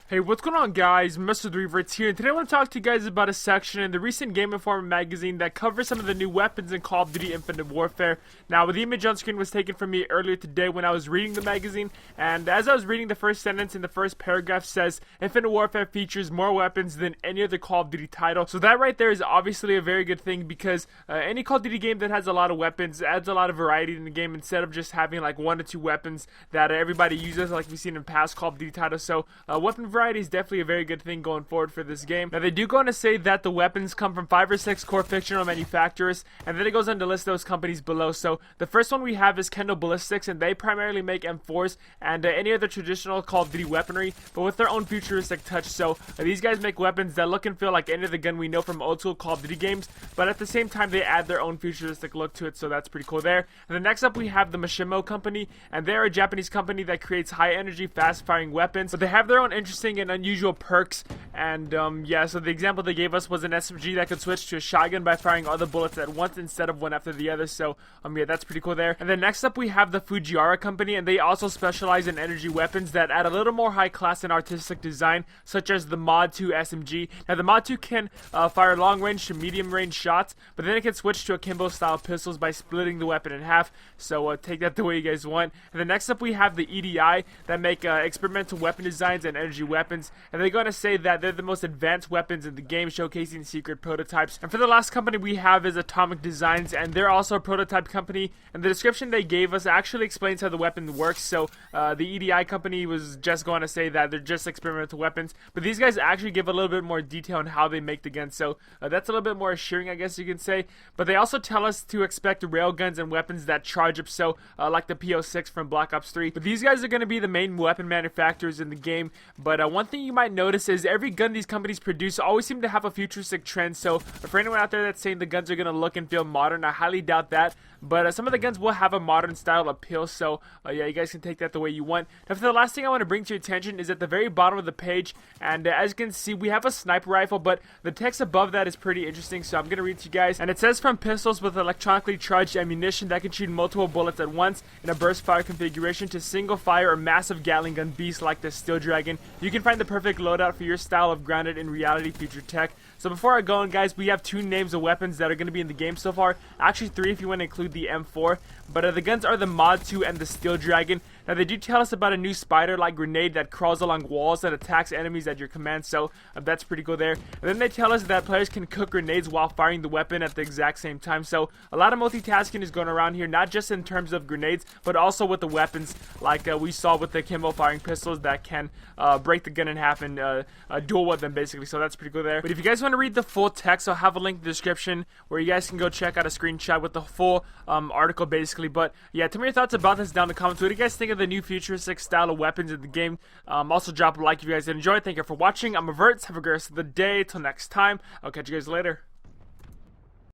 Hey, what's going on, guys? MrTheRevertz here, and today I want to talk to you guys about a section in the recent Game Informer magazine that covers some of the new weapons in Call of Duty Infinite Warfare. Now, the image on screen was taken from me earlier today when I was reading the magazine, and as I was reading, the first sentence in the first paragraph says, Infinite Warfare features more weapons than any other Call of Duty title. So that right there is obviously a very good thing, because any Call of Duty game that has a lot of weapons adds a lot of variety in the game, instead of just having like 1 to 2 weapons that everybody uses like we've seen in past Call of Duty titles. So weapon variety is definitely a very good thing going forward for this game. Now, they do go on to say that the weapons come from 5 or 6 core fictional manufacturers, and then it goes on to list those companies below. So the first one we have is Kendall Ballistics, and they primarily make M4s and any other traditional Call of Duty weaponry, but with their own futuristic touch. So these guys make weapons that look and feel like any of the gun we know from old school Call of Duty games, but at the same time they add their own futuristic look to it, so that's pretty cool there. And then next up we have the Mishima company, and they're a Japanese company that creates high energy, fast firing weapons, but they have their own interesting and unusual perks. And yeah, so the example they gave us was an SMG that could switch to a shotgun by firing all the bullets at once instead of one after the other. So yeah, that's pretty cool there. And then next up we have the Fujiwara company, and they also specialize in energy weapons that add a little more high class and artistic design, such as the MOD2 SMG. Now, the MOD2 can fire long range to medium range shots, but then it can switch to akimbo style pistols by splitting the weapon in half. So take that the way you guys want. And then next up we have the EDI that make experimental weapon designs and energy weapons, and they're going to say that they're the most advanced weapons in the game, showcasing secret prototypes. And for the last company we have is Atomic Designs, and they're also a prototype company, and the description they gave us actually explains how the weapon works. So the EDI company was just going to say that they're just experimental weapons, but these guys actually give a little bit more detail on how they make the guns, so that's a little bit more assuring, I guess you can say. But they also tell us to expect railguns and weapons that charge up, so like the PO6 from Black Ops 3. But these guys are going to be the main weapon manufacturers in the game. But one thing you might notice is every gun these companies produce always seem to have a futuristic trend. So for anyone out there that's saying the guns are going to look and feel modern, I highly doubt that. But some of the guns will have a modern style appeal, so yeah, you guys can take that the way you want. Now, for the last thing I want to bring to your attention is at the very bottom of the page, and as you can see, we have a sniper rifle, but the text above that is pretty interesting, so I'm going to read to you guys. And it says, from pistols with electronically charged ammunition that can shoot multiple bullets at once in a burst fire configuration to single fire or massive Gatling gun beasts like the Steel Dragon, you can find the perfect loadout for your style of grounded in reality future tech. So before I go on, guys, we have 2 names of weapons that are going to be in the game so far. Actually 3 if you want to include the M4. But the guns are the MOD2 and the Steel Dragon. Now, they do tell us about a new spider-like grenade that crawls along walls and attacks enemies at your command, so that's pretty cool there. And then they tell us that players can cook grenades while firing the weapon at the exact same time. So a lot of multitasking is going around here, not just in terms of grenades, but also with the weapons, like we saw with the akimbo firing pistols that can break the gun in half and dual with them, basically. So that's pretty cool there. But if you guys want to read the full text, I'll have a link in the description where you guys can go check out a screenshot with the full article, basically. But yeah, tell me your thoughts about this down in the comments. What do you guys think of the new futuristic style of weapons in the game? Also drop a like if you guys enjoyed. Thank you for watching. I'm MrTheRevertz. Have a great rest of the day. Till next time, I'll catch you guys later.